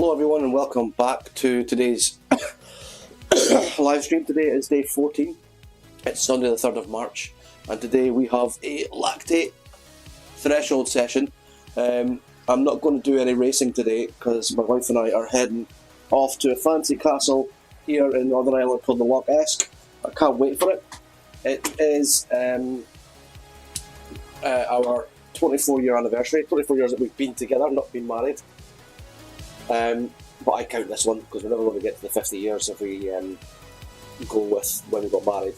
Hello everyone and welcome back to today's live stream. Today is day 14. It's Sunday the 3rd of March and today we have a Lactate Threshold session. I'm not going to do any racing today because my wife and I are heading off to a fancy castle here in Northern Ireland called the Lactate. I can't wait for it. It is our 24-year anniversary, 24 years that we've been together, not been married. But I count this one because we're never going to get to the 50 years if we go with when we got married.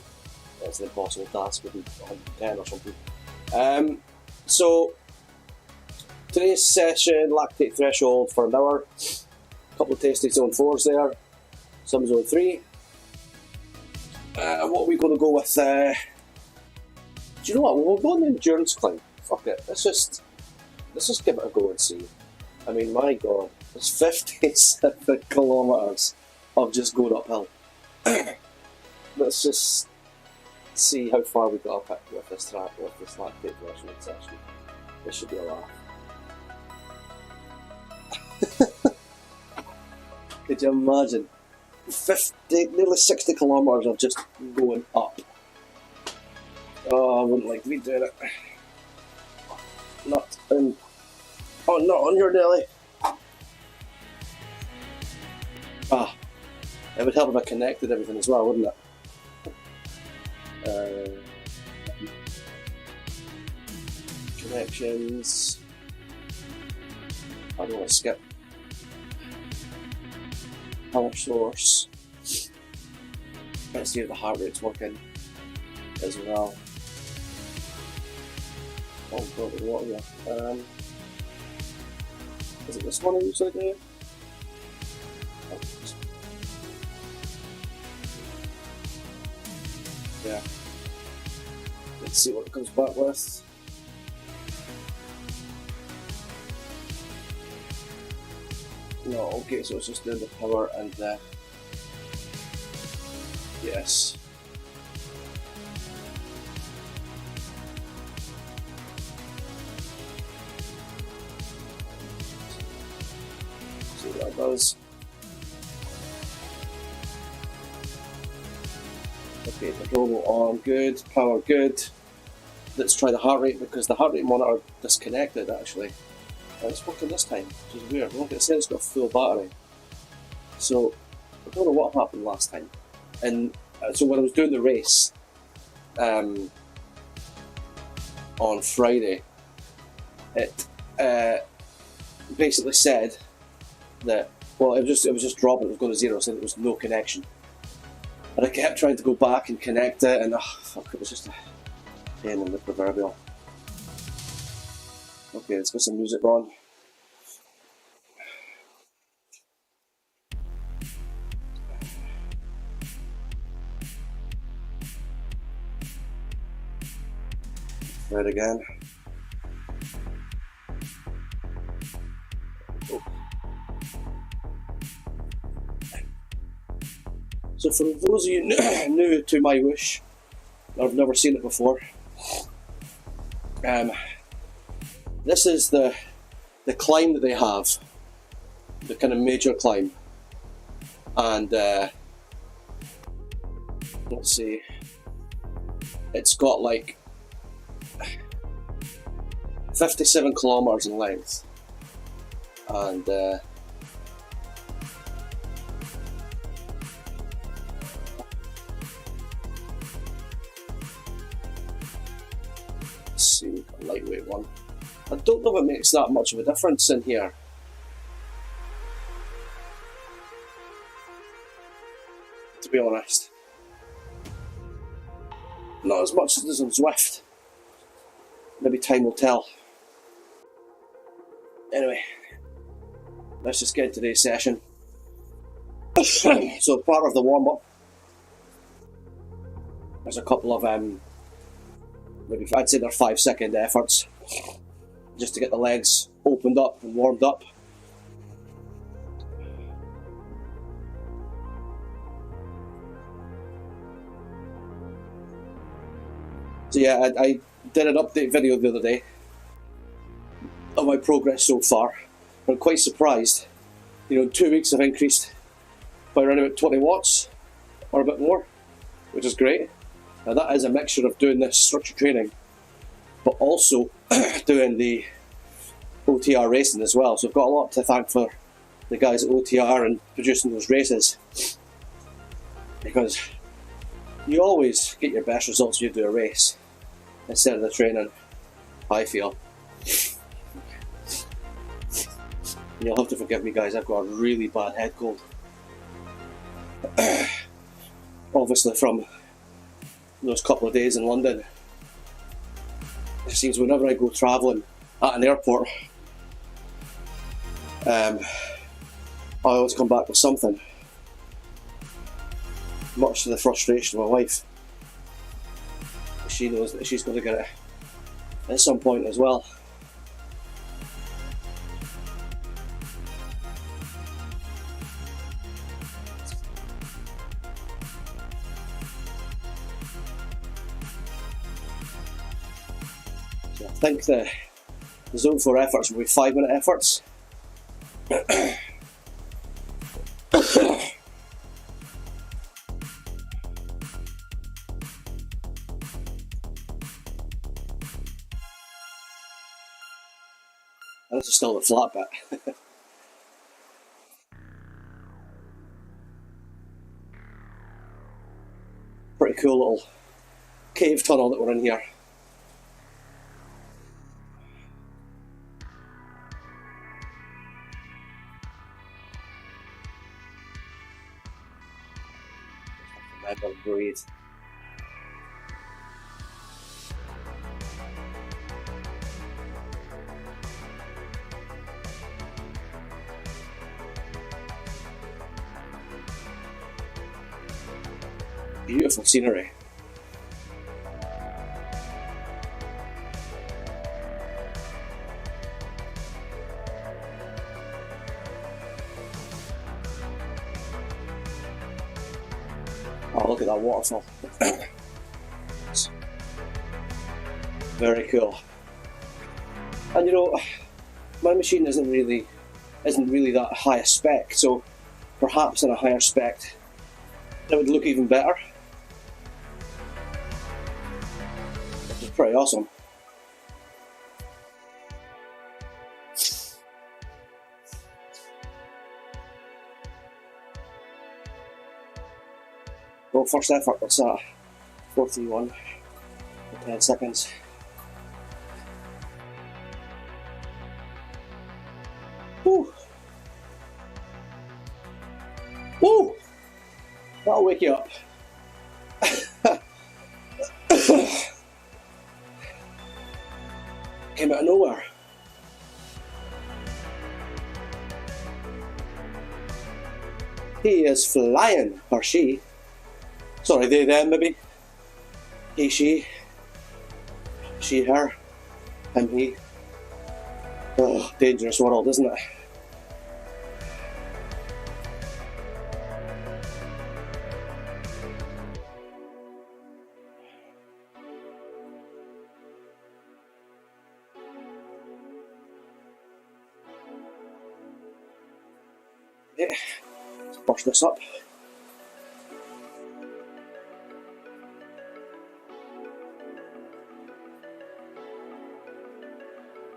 It's an impossible task, we'll be 110 or something. So today's session, Lactate Threshold for an hour. A couple of tasty zone 4s there, some zone 3. What are we going to go with? Do you know what? We'll go on the endurance climb. Fuck it. Let's just give it a go and see. I mean, my god, it's 57 kilometres of just going uphill. Let's just see how far we got up with this Lactate Threshold session. This should be a laugh. Could you imagine? 50, nearly 60 kilometres of just going up. Oh, I wouldn't like to be doing it. Not on your daily. It would help if I connected everything as well, wouldn't it? Connections. I don't want to skip. Power source. Let's see if the heart rate's working as well. Oh god, what are you? Is it this one I usually do? Yeah. Let's see what it comes back with. No, okay, so it's just doing the power and the... Yes. See what that does. Okay, the robo on, good, power good. Let's try the heart rate because the heart rate monitor disconnected actually. And it's working this time, which is weird. Look, it says it's got a full battery. So, I don't know what happened last time. And so when I was doing the race on Friday, it basically said that, well, it was just dropping, it was going to 0, saying there was no connection. And I kept trying to go back and connect it, and fuck, it was just a pain in the proverbial. Okay, let's get some music on. Try it again. Oh. So for those of you new to MyWhoosh, I've never seen it before. This is the climb that they have, the kind of major climb, and let's see, it's got like 57 kilometres in length, and let's see, a lightweight one. I don't know if it makes that much of a difference in here. To be honest. Not as much as on Zwift. Maybe time will tell. Anyway, let's just get into today's session. So part of the warm-up, there's a couple of, maybe I'd say they're 5-second efforts, just to get the legs opened up and warmed up. So yeah, I did an update video the other day of my progress so far. I'm quite surprised in 2 weeks I've increased by around about 20 watts or a bit more, which is great. Now that is a mixture of doing this structured training, but also doing the OTR racing as well. So I've got a lot to thank for the guys at OTR and producing those races, because you always get your best results when you do a race instead of the training, I feel. You'll have to forgive me, guys, I've got a really bad head cold. Obviously from those couple of days in London. It seems whenever I go travelling at an airport, I always come back with something, much to the frustration of my wife. She knows that she's going to get it at some point as well. So I think the Zone 4 efforts will be 5-minute efforts. And this is still the flat bit. Pretty cool little cave tunnel that we're in here. Remember, breathe. Beautiful scenery. Oh, look at that waterfall. Very cool. And my machine isn't really that high a spec, so perhaps in a higher spec it would look even better. Which is pretty awesome. Well, first effort, what's that? 4-3-1 for 10 seconds. Woo! Woo! That'll wake you up. Came out of nowhere. He is flying, or she. Sorry, they, them, maybe. He, she, her, him, he. Oh, dangerous world, isn't it? Yeah, let's brush this up.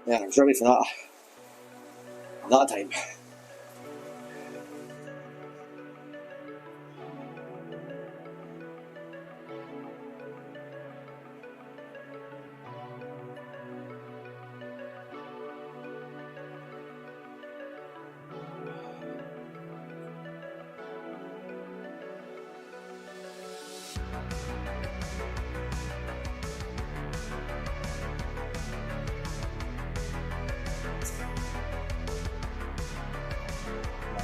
Yeah, I was ready for that time.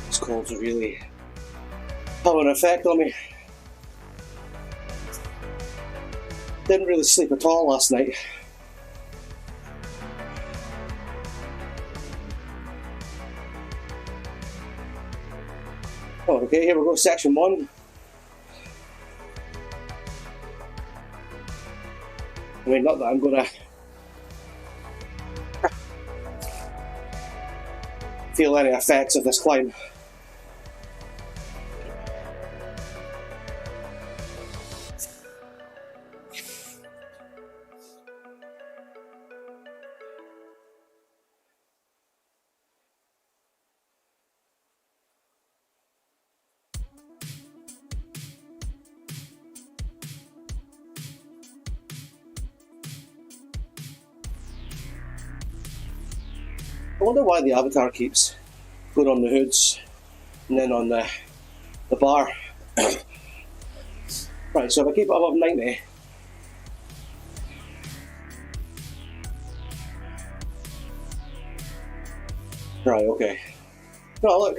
These colds are really having an effect on me. Didn't really sleep at all last night. Oh, okay, here we go, section 1. I mean, not that I'm gonna feel any effects of this climb I wonder why the avatar keeps going on the hoods and then on the bar. Right, so if I keep it above 90, right, okay. No, look,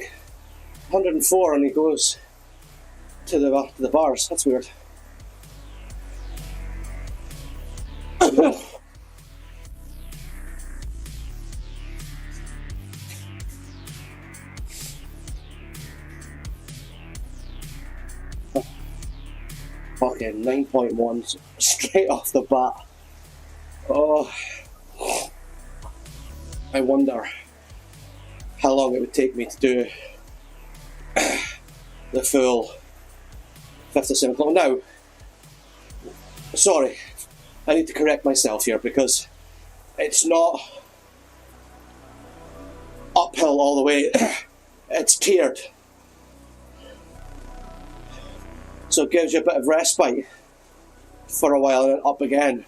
104 and he goes to the bars. That's weird. Fucking 9.1 straight off the bat. Oh, I wonder how long it would take me to do the full 57 kilometers. Now, sorry, I need to correct myself here because it's not uphill all the way, it's tiered. So it gives you a bit of respite for a while and then up again.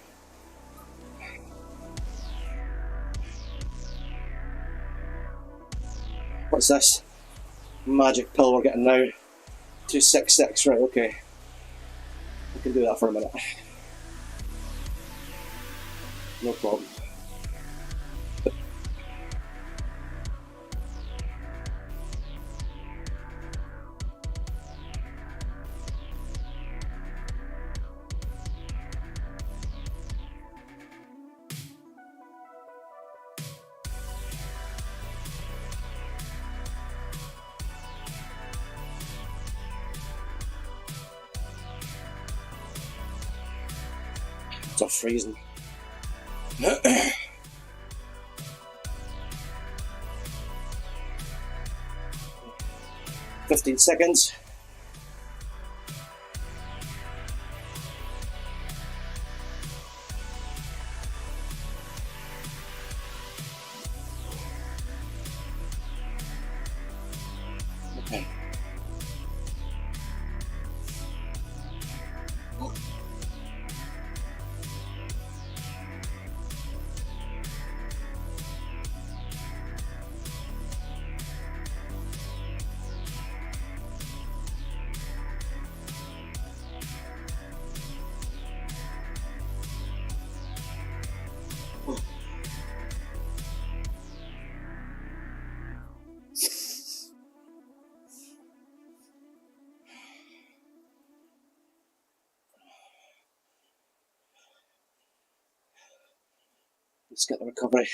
What's this magic pill we're getting now? 266, right, okay. I can do that for a minute. No problem. It's all freezing. 15 seconds. Okay. Let's get the recovery.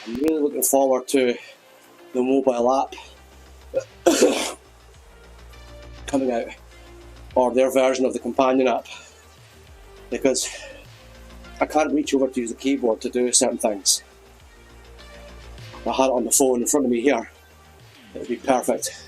I'm really looking forward to the mobile app coming out, or their version of the companion app, because I can't reach over to use the keyboard to do certain things. If I had it on the phone in front of me here, it would be perfect.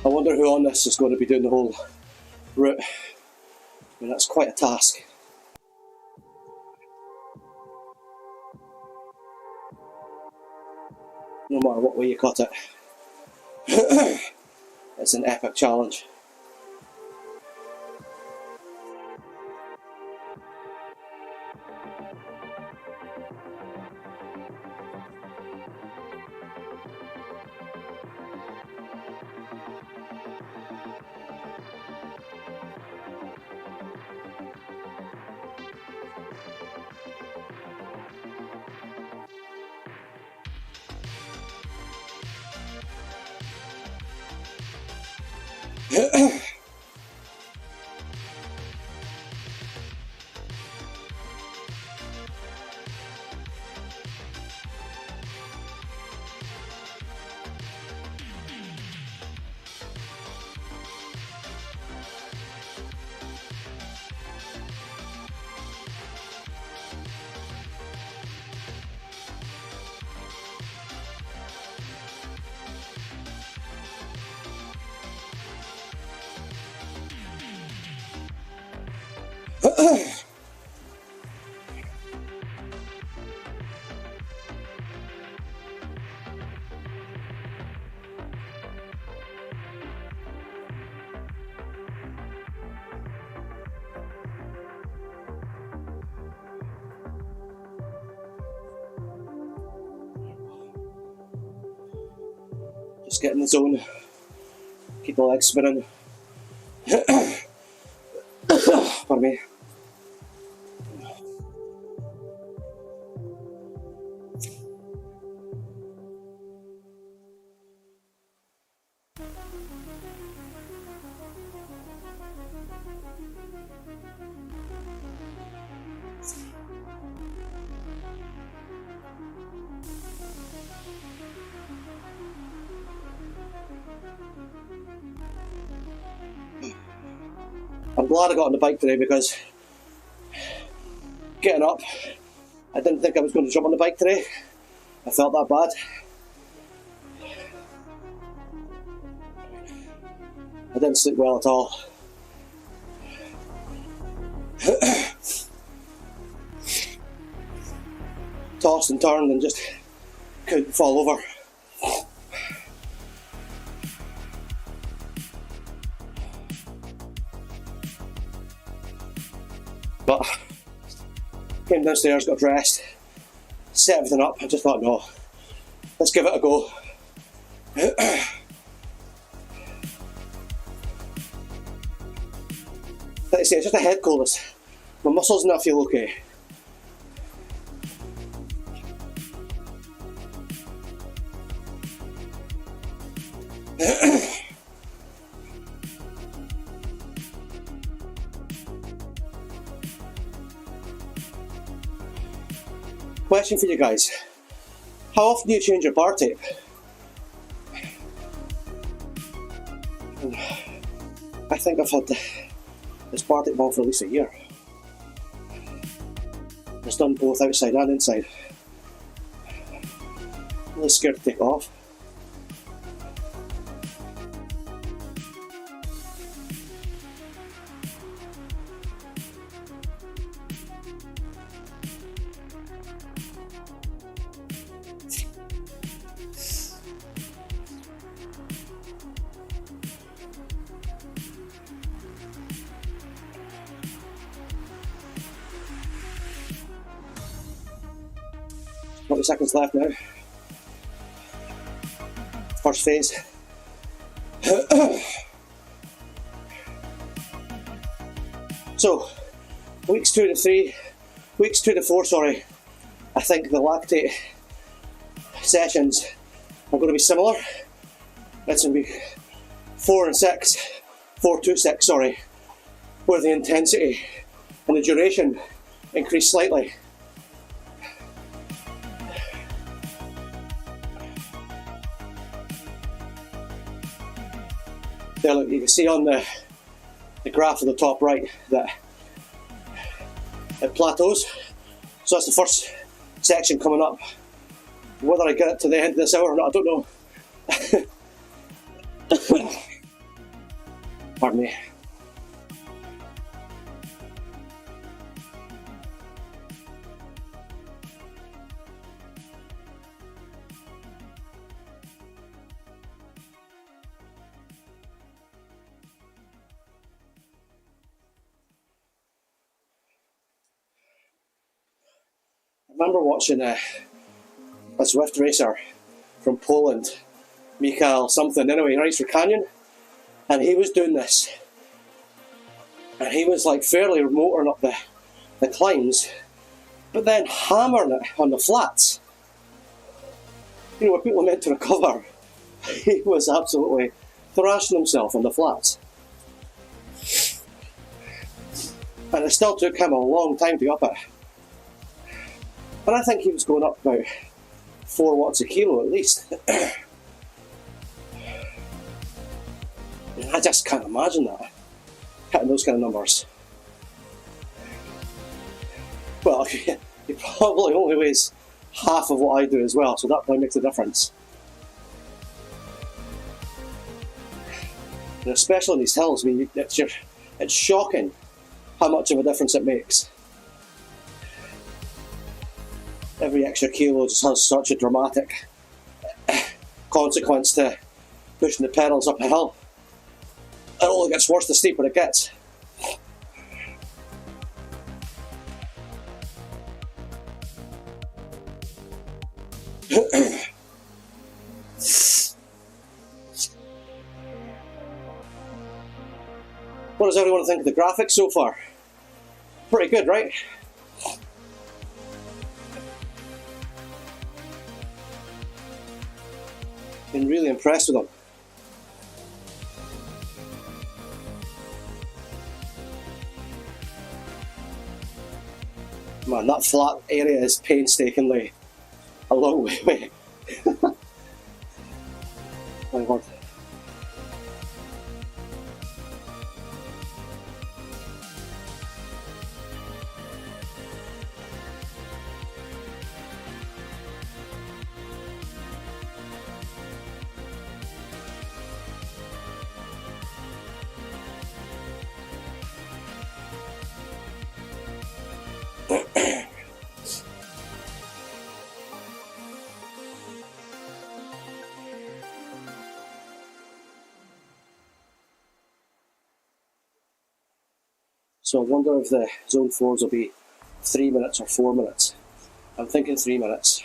I wonder who on this is going to be doing the whole route. I mean, that's quite a task. no matter what way you cut it. It's an epic challenge. Just get in the zone, keep the legs spinning. Pardon me. I'm glad I got on the bike today because getting up, I didn't think I was going to jump on the bike today. I felt that bad. I didn't sleep well at all. Tossed and turned and just couldn't fall over. But came downstairs, got dressed, set everything up. I just thought, no, let's give it a go. Like I say, it's just a head coldness. My muscles now feel okay. Question for you guys. How often do you change your bar tape? I think I've had this bar tape on for at least a year. It's done both outside and inside. I'm really scared to take it off. Seconds left now. First phase. So, weeks 2 to 4, sorry, I think the Lactate sessions are going to be similar. It's going to be 4 to 6, sorry, where the intensity and the duration increase slightly. There, look, you can see on the graph at the top right that it plateaus. So that's the first section coming up. Whether I get it to the end of this hour or not, I don't know. Pardon me. remember watching a Zwift racer from Poland, Mikhail something, anyway, Ryce Canyon, and he was doing this. And he was like fairly motoring up the climbs, but then hammering it on the flats. You know, where people are meant to recover. He was absolutely thrashing himself on the flats. And it still took him a long time to get up it. And I think he was going up about 4 watts a kilo at least. I just can't imagine that, hitting those kind of numbers. Well, he probably only weighs half of what I do as well, so that probably makes a difference. And especially in these hills, I mean, it's shocking how much of a difference it makes. Every extra kilo just has such a dramatic consequence to pushing the pedals up a hill. It only gets worse the steeper it gets. What does everyone think of the graphics so far? Pretty good, right? Been really impressed with them. Man, that flat area is painstakingly a long way away. My word. So I wonder if the zone 4s will be 3 minutes or 4 minutes. I'm thinking 3 minutes.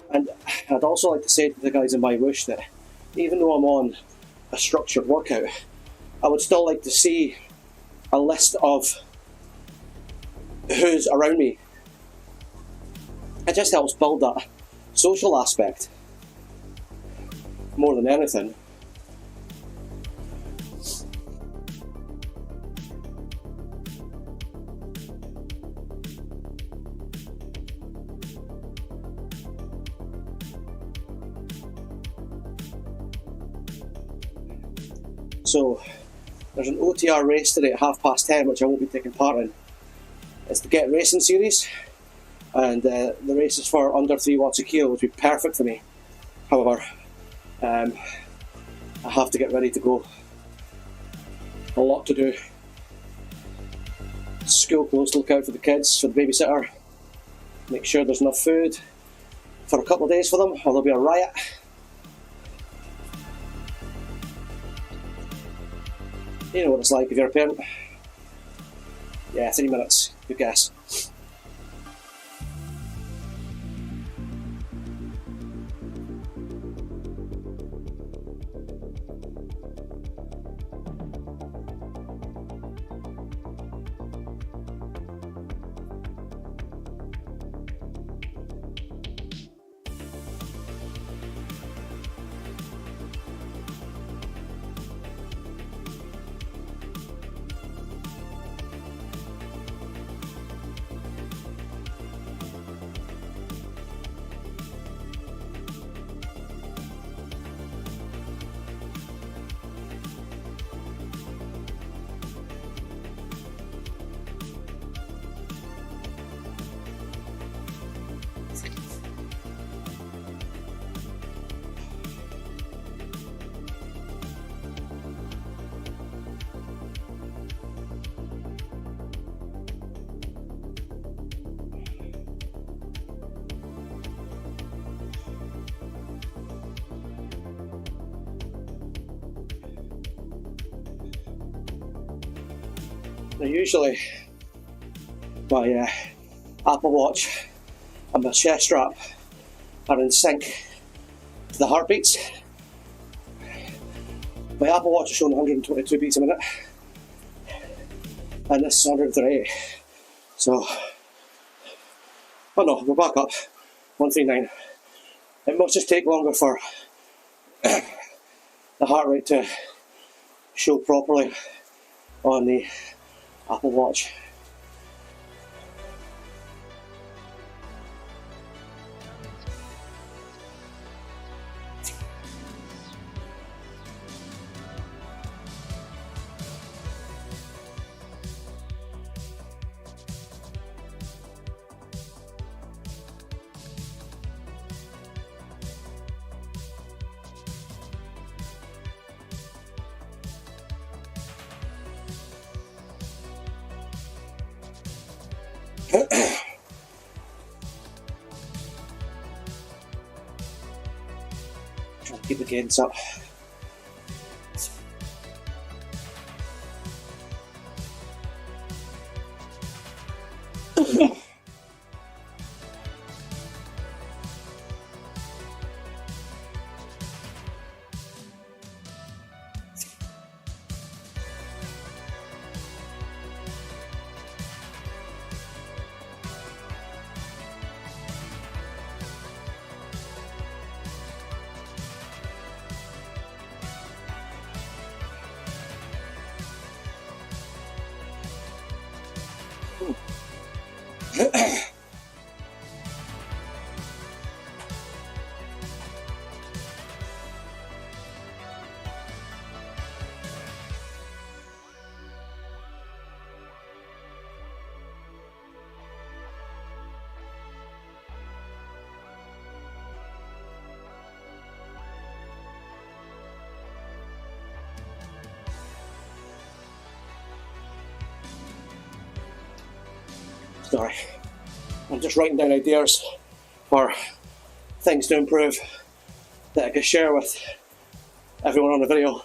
And I'd also like to say to the guys in MyWhoosh that even though I'm on a structured workout, I would still like to see a list of who's around me. It just helps build that social aspect more than anything. So there's an OTR race today at 10:30, which I won't be taking part in. It's the Get Racing series, and the race is for under 3 watts a kilo, which would be perfect for me. However, I have to get ready to go. A lot to do. School closed to look out for the kids, for the babysitter. Make sure there's enough food for a couple of days for them, or there'll be a riot. You know what it's like if you're a parent. Yeah, 3 minutes, good guess. Now usually my Apple Watch and my chest strap are in sync to the heartbeats. My Apple Watch is showing 122 beats a minute, and this is 138. So, oh no, we're back up, 139. It must just take longer for the heart rate to show properly on the Apple Watch. Trying to keep the cadence up. Sorry, I'm just writing down ideas for things to improve that I can share with everyone on the video,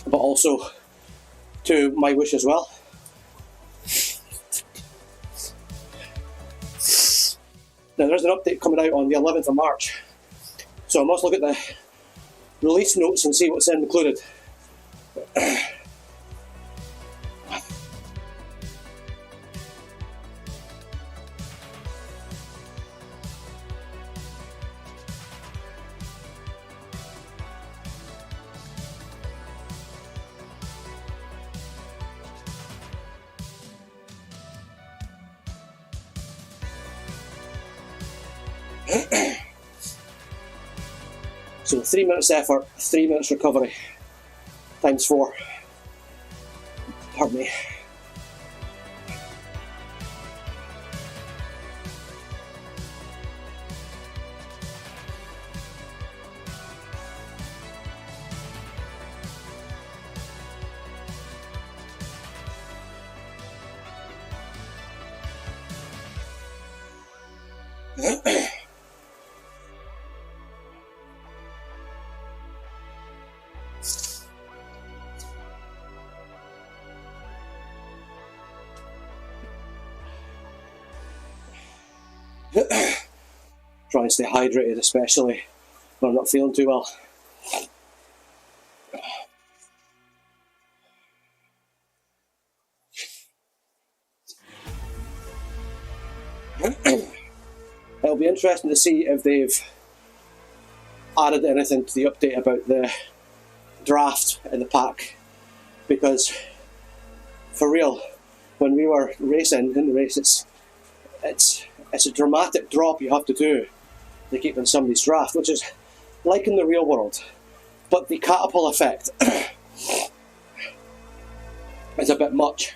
but also to MyWhoosh as well. Now there's an update coming out on the 11th of March, so I must look at the release notes and see what's included. So 3 minutes effort, 3 minutes recovery, times 4. Pardon me. Try and stay hydrated, especially when I'm not feeling too well. It'll be interesting to see if they've added anything to the update about the draft in the pack, because for real, when we were racing in the race, it's a dramatic drop you have to do to keep in somebody's draft, which is like in the real world, but the catapult effect is a bit much.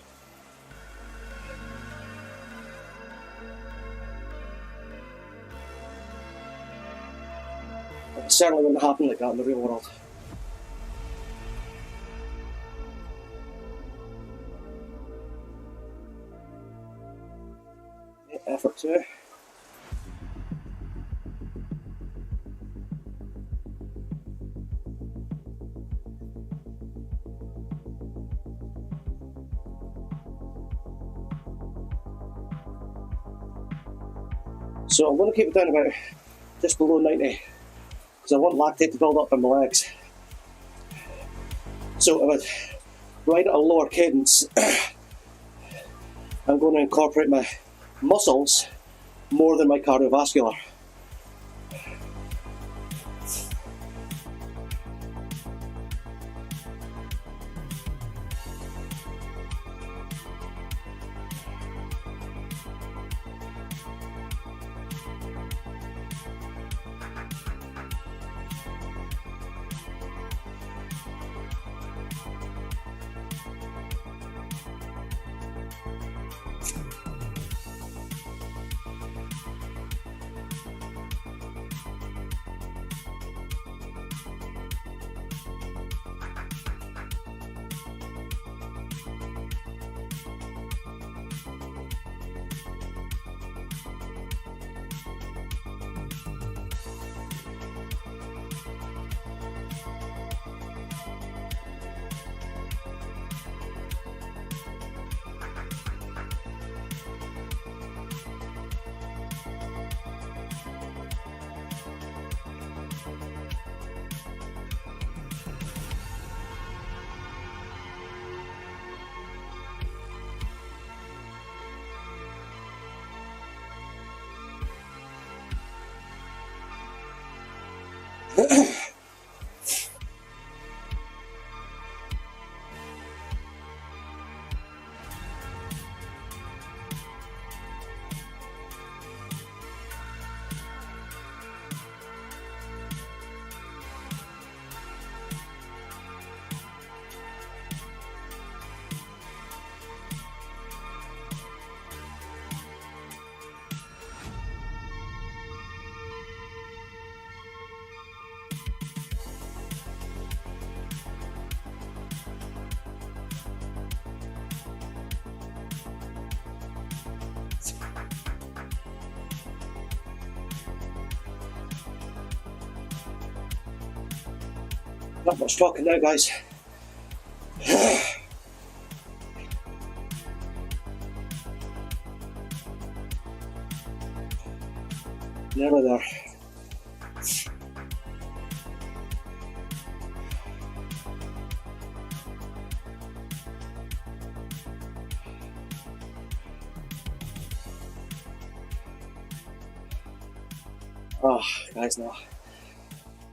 It certainly wouldn't happen like that in the real world. Effort too. So I'm going to keep it down about just below 90 because I want lactate to build up in my legs. So if I ride at a lower cadence, I'm going to incorporate my muscles more than my cardiovascular. Not much talking now, guys. Nearly there. Oh, guys, no.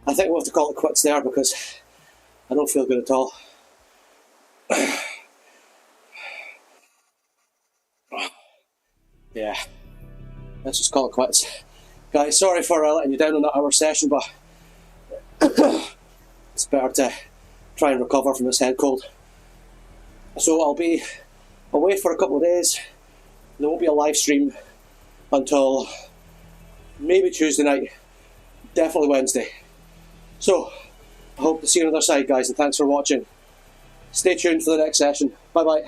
I think we'll have to call it quits there because I don't feel good at all. Yeah, let's just call it quits. Guys, sorry for letting you down on that hour session, but it's better to try and recover from this head cold. So I'll be away for a couple of days. There won't be a live stream until maybe Tuesday night, definitely Wednesday. So, I hope to see you on the other side, guys, and thanks for watching. Stay tuned for the next session. Bye bye.